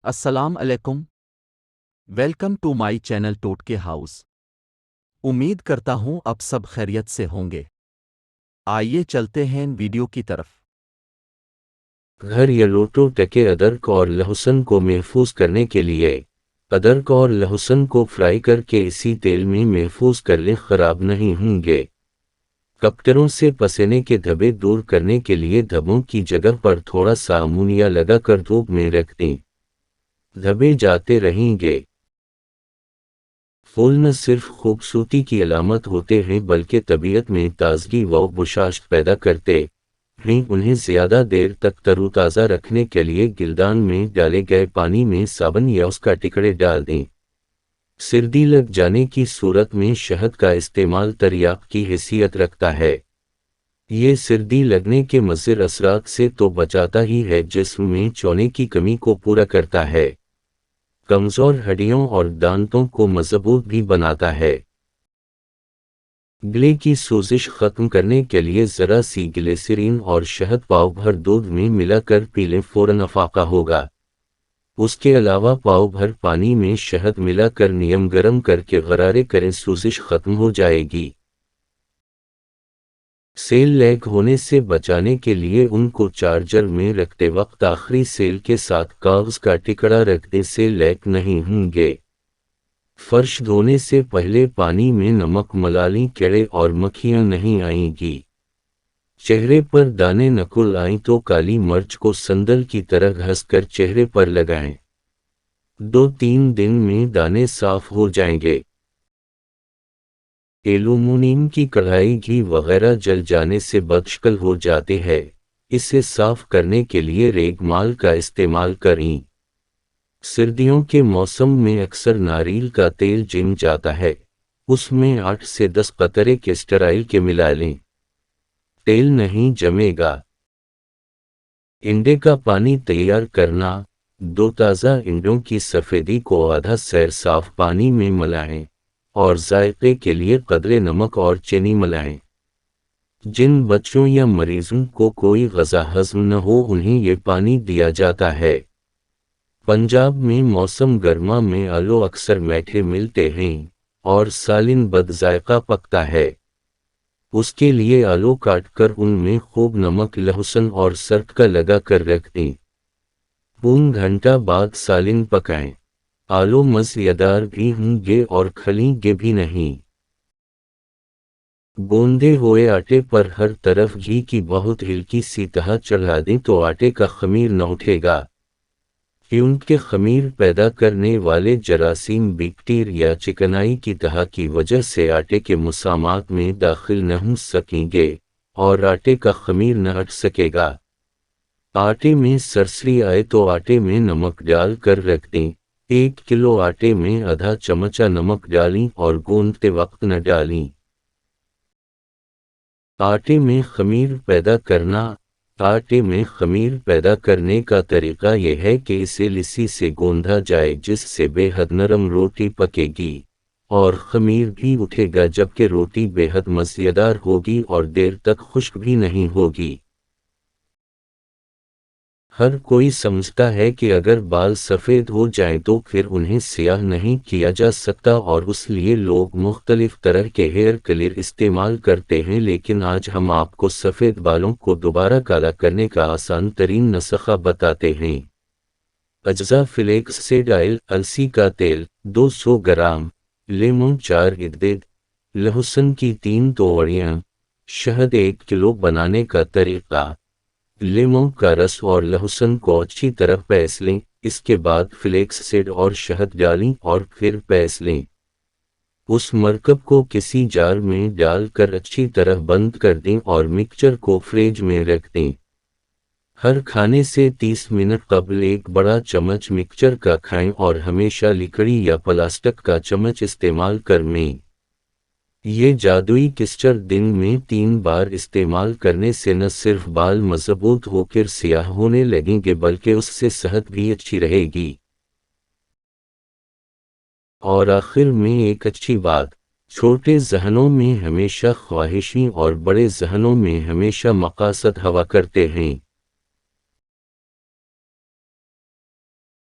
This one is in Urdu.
السلام علیکم، ویلکم ٹو مائی چینل ٹوٹکے ہاؤس۔ امید کرتا ہوں اب سب خیریت سے ہوں گے۔ آئیے چلتے ہیں ویڈیو کی طرف۔ گھر یا لوٹو ٹکے ادرک اور لہسن کو محفوظ کرنے کے لیے ادرک اور لہسن کو فرائی کر کے اسی تیل میں محفوظ کر لیں، خراب نہیں ہوں گے۔ کپڑوں سے پسینے کے دھبے دور کرنے کے لیے دھبوں کی جگہ پر تھوڑا سا امونیا لگا کر دھوپ میں رکھ دیں، دھبے جاتے رہیں گے۔ پھول نہ صرف خوبصورتی کی علامت ہوتے ہیں بلکہ طبیعت میں تازگی و بشاشت پیدا کرتے ہیں۔ انہیں زیادہ دیر تک تر و تازہ رکھنے کے لیے گلدان میں ڈالے گئے پانی میں صابن یا اس کا ٹکڑے ڈال دیں۔ سردی لگ جانے کی صورت میں شہد کا استعمال تریاق کی حیثیت رکھتا ہے۔ یہ سردی لگنے کے مضر اثرات سے تو بچاتا ہی ہے، جسم میں چونے کی کمی کو پورا کرتا ہے، کمزور ہڈیوں اور دانتوں کو مضبوط بھی بناتا ہے۔ گلے کی سوزش ختم کرنے کے لیے ذرا سی گلیسرین اور شہد پاؤ بھر دودھ میں ملا کر پی لیں، فوراً افاقہ ہوگا۔ اس کے علاوہ پاؤ بھر پانی میں شہد ملا کر نیم گرم کر کے غرارے کریں، سوزش ختم ہو جائے گی۔ سیل لیک ہونے سے بچانے کے لیے ان کو چارجر میں رکھتے وقت آخری سیل کے ساتھ کاغذ کا ٹکڑا رکھ دیں، سیل لیک نہیں ہوں گے۔ فرش دھونے سے پہلے پانی میں نمک ملا لیں، کیڑے اور مکھیاں نہیں آئیں گی۔ چہرے پر دانے نکل آئیں تو کالی مرچ کو سندل کی طرح گھس کر چہرے پر لگائیں، 2-3 دن میں دانے صاف ہو جائیں گے۔ ایلومینیم کی کڑھائی گھی وغیرہ جل جانے سے بدشکل ہو جاتے ہیں، اسے صاف کرنے کے لیے ریگ مال کا استعمال کریں۔ سردیوں کے موسم میں اکثر ناریل کا تیل جم جاتا ہے، اس میں 8 سے 10 قطرے کیسٹر آئل کے ملا لیں، تیل نہیں جمے گا۔ انڈے کا پانی تیار کرنا: 2 تازہ انڈوں کی سفیدی کو آدھا سیر صاف پانی میں ملائیں اور ذائقے کے لیے قدرے نمک اور چینی ملائیں۔ جن بچوں یا مریضوں کو کوئی غذا ہضم نہ ہو انہیں یہ پانی دیا جاتا ہے۔ پنجاب میں موسم گرما میں آلو اکثر میٹھے ملتے ہیں اور سالن بد ذائقہ پکتا ہے۔ اس کے لیے آلو کاٹ کر ان میں خوب نمک، لہسن اور سرکہ لگا کر رکھ دیں، 1 گھنٹہ بعد سالن پکائیں۔ آلو مزیدار بھی ہوں گے اور کھلیں گے بھی نہیں۔ گوندے ہوئے آٹے پر ہر طرف گھی کی بہت ہلکی سی تہ چڑھا دیں تو آٹے کا خمیر نہ اٹھے گا، کیونکہ خمیر پیدا کرنے والے جراثیم بیکٹیریا چکنائی کی تہ کی وجہ سے آٹے کے مسامات میں داخل نہ ہو سکیں گے اور آٹے کا خمیر نہ ہٹ سکے گا۔ آٹے میں سرسری آئے تو آٹے میں نمک ڈال کر رکھ دیں، 1 کلو آٹے میں آدھا چمچہ نمک ڈالیں اور گوندتے وقت نہ ڈالیں۔ آٹے میں خمیر پیدا کرنا: آٹے میں خمیر پیدا کرنے کا طریقہ یہ ہے کہ اسے لسی سے گوندھا جائے، جس سے بے حد نرم روٹی پکے گی اور خمیر بھی اٹھے گا، جبکہ روٹی بے حد مزیدار ہوگی اور دیر تک خشک بھی نہیں ہوگی۔ ہر کوئی سمجھتا ہے کہ اگر بال سفید ہو جائیں تو پھر انہیں سیاہ نہیں کیا جا سکتا اور اس لیے لوگ مختلف طرح کے ہیئر کلر استعمال کرتے ہیں، لیکن آج ہم آپ کو سفید بالوں کو دوبارہ کالا کرنے کا آسان ترین نسخہ بتاتے ہیں۔ اجزاء: فلیکس سیڈ آئل، السی کا تیل 200 گرام، لیمن 4 عدد، لہسن کی 3 توڑیاں، شہد 1 کلو۔ بنانے کا طریقہ: لیموں کا رس اور لہسن کو اچھی طرح پیس لیں، اس کے بعد فلیکس سیڈ اور شہد ڈالیں اور پھر پیس لیں۔ اس مرکب کو کسی جار میں ڈال کر اچھی طرح بند کر دیں اور مکسچر کو فریج میں رکھ دیں۔ ہر کھانے سے 30 منٹ قبل 1 بڑا چمچ مکسچر کا کھائیں اور ہمیشہ لکڑی یا پلاسٹک کا چمچ استعمال کریں۔ یہ جادوئی مکسچر دن میں 3 بار استعمال کرنے سے نہ صرف بال مضبوط ہو کر سیاہ ہونے لگیں گے بلکہ اس سے صحت بھی اچھی رہے گی۔ اور آخر میں ایک اچھی بات: چھوٹے ذہنوں میں ہمیشہ خواہشیں اور بڑے ذہنوں میں ہمیشہ مقاصد ہوا کرتے ہیں۔